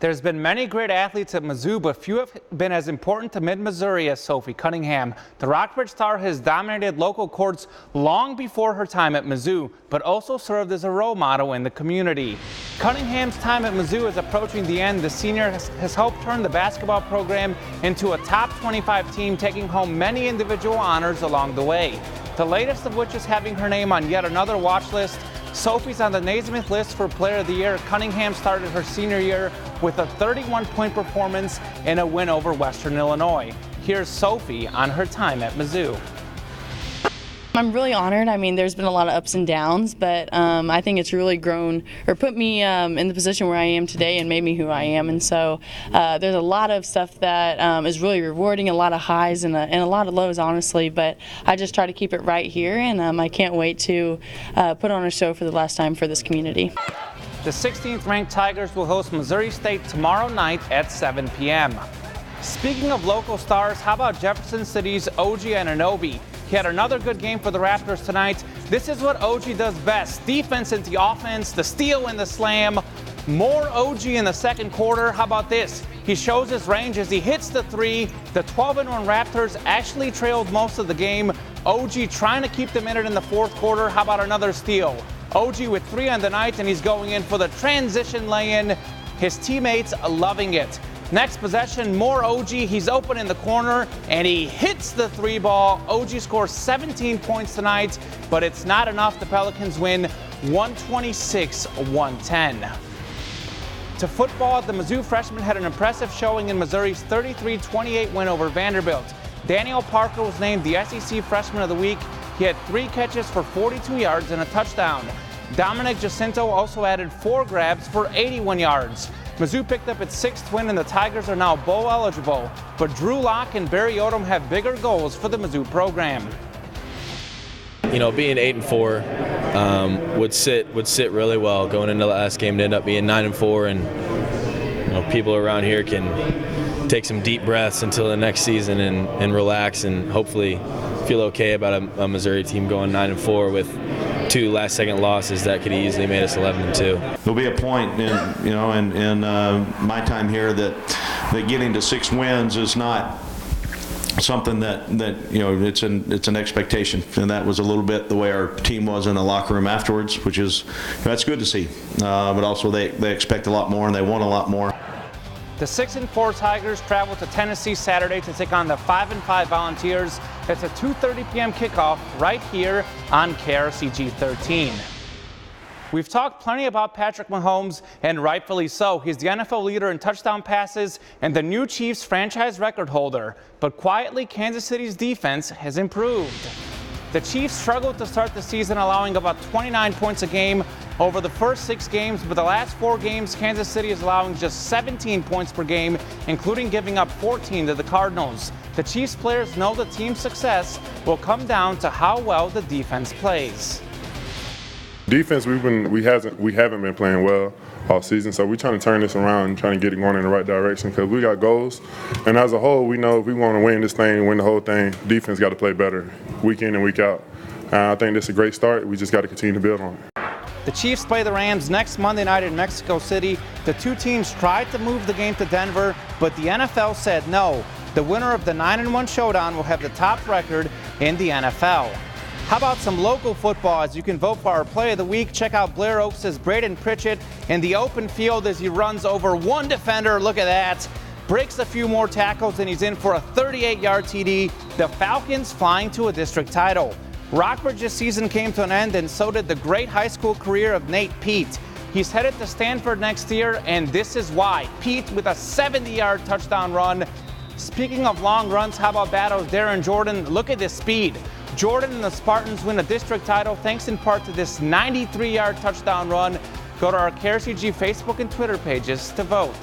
There's been many great athletes at Mizzou, but few have been as important to Mid-Missouri as Sophie Cunningham. The Rockbridge star has dominated local courts long before her time at Mizzou, but also served as a role model in the community. Cunningham's time at Mizzou is approaching the end. The senior has helped turn the basketball program into a top 25 team, taking home many individual honors along the way. The latest of which is having her name on yet another watch list. Sophie's on the Naismith list for Player of the Year. Cunningham started her senior year with a 31-point performance in a win over Western Illinois. Here's Sophie on her time at Mizzou. I'm really honored. I mean, there's been a lot of ups and downs, but I think it's really grown or put me in the position where I am today and made me who I am. And so there's a lot of stuff that is really rewarding, a lot of highs and a lot of lows, honestly. But I just try to keep it right here, and I can't wait to put on a show for the last time for this community. The 16th ranked Tigers will host Missouri State tomorrow night at 7 p.m. Speaking of local stars, how about Jefferson City's OG Anunoby? He had another good game for the Raptors tonight. This is what OG does best: defense into the offense, the steal and the slam. More OG in the second quarter. How about this? He shows his range as he hits the three. The 12-1 Raptors actually trailed most of the game. OG trying to keep them in it in the fourth quarter. How about another steal? OG with 3 on the night, and he's going in for the transition lay-in. His teammates loving it. Next possession, more OG. He's open in the corner, and he hits the 3 ball. OG scores 17 points tonight, but it's not enough. The Pelicans win 126-110. To football, the Mizzou freshman had an impressive showing in Missouri's 33-28 win over Vanderbilt. Daniel Parker was named the SEC Freshman of the Week. He had 3 catches for 42 yards and a touchdown. Dominic Jacinto also added 4 grabs for 81 yards. Mizzou picked up its 6th win, and the Tigers are now bowl eligible. But Drew Lock and Barry Odom have bigger goals for the Mizzou program. You know, being 8-4 would sit really well going into the last game to end up being 9-4, and you know, people around here can take some deep breaths until the next season and relax and hopefully feel okay about a Missouri team going 9-4 with 2 last-second losses that could easily made us 11-2. There'll be a point in my time here that getting to 6 wins is not something that you know, it's an expectation, and that was a little bit the way our team was in the locker room afterwards, which is, that's good to see. But also they expect a lot more, and they want a lot more. The 6-4 Tigers travel to Tennessee Saturday to take on the 5-5 Volunteers. It's a 2:30 p.m. kickoff right here on KRCG 13. We've talked plenty about Patrick Mahomes, and rightfully so. He's the NFL leader in touchdown passes and the new Chiefs franchise record holder. But quietly, Kansas City's defense has improved. The Chiefs struggled to start the season, allowing about 29 points a game over the first 6 games, but the last 4 games, Kansas City is allowing just 17 points per game, including giving up 14 to the Cardinals. The Chiefs players know the team's success will come down to how well the defense plays. Defense, we haven't been playing well all season, so we're trying to turn this around and trying to get it going in the right direction because we got goals. And as a whole, we know if we want to win this thing, win the whole thing, defense got to play better week in and week out. I think this is a great start. We just got to continue to build on it. The Chiefs play the Rams next Monday night in Mexico City. The 2 teams tried to move the game to Denver, but the NFL said no. The winner of the 9-1 showdown will have the top record in the NFL. How about some local football? As you can vote for our play of the week, check out Blair Oaks' Braden Pritchett in the open field as he runs over 1 defender. Look at that. Breaks a few more tackles, and he's in for a 38-yard TD. The Falcons flying to a district title. Rockbridge's season came to an end, and so did the great high school career of Nate Pete. He's headed to Stanford next year, and this is why. Pete with a 70-yard touchdown run. Speaking of long runs, how about Batto's Darren Jordan? Look at this speed. Jordan and the Spartans win a district title thanks in part to this 93-yard touchdown run. Go to our KRCG Facebook and Twitter pages to vote.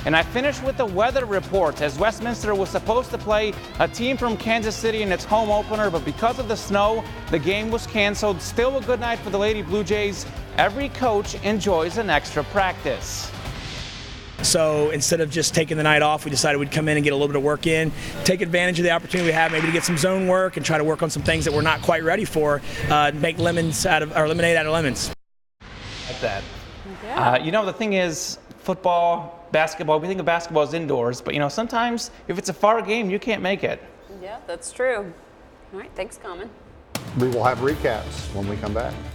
And I finish with the weather report, as Westminster was supposed to play a team from Kansas City in its home opener, but because of the snow, the game was canceled. Still a good night for the Lady Blue Jays. Every coach enjoys an extra practice. So instead of just taking the night off, we decided we'd come in and get a little bit of work in, take advantage of the opportunity we have, maybe to get some zone work and try to work on some things that we're not quite ready for, make lemonade out of lemons. Like that. Yeah. You know, the thing is, football, basketball, we think of basketball as indoors, but sometimes if it's a far game, you can't make it. Yeah, that's true. All right, thanks, Kamen. We will have recaps when we come back.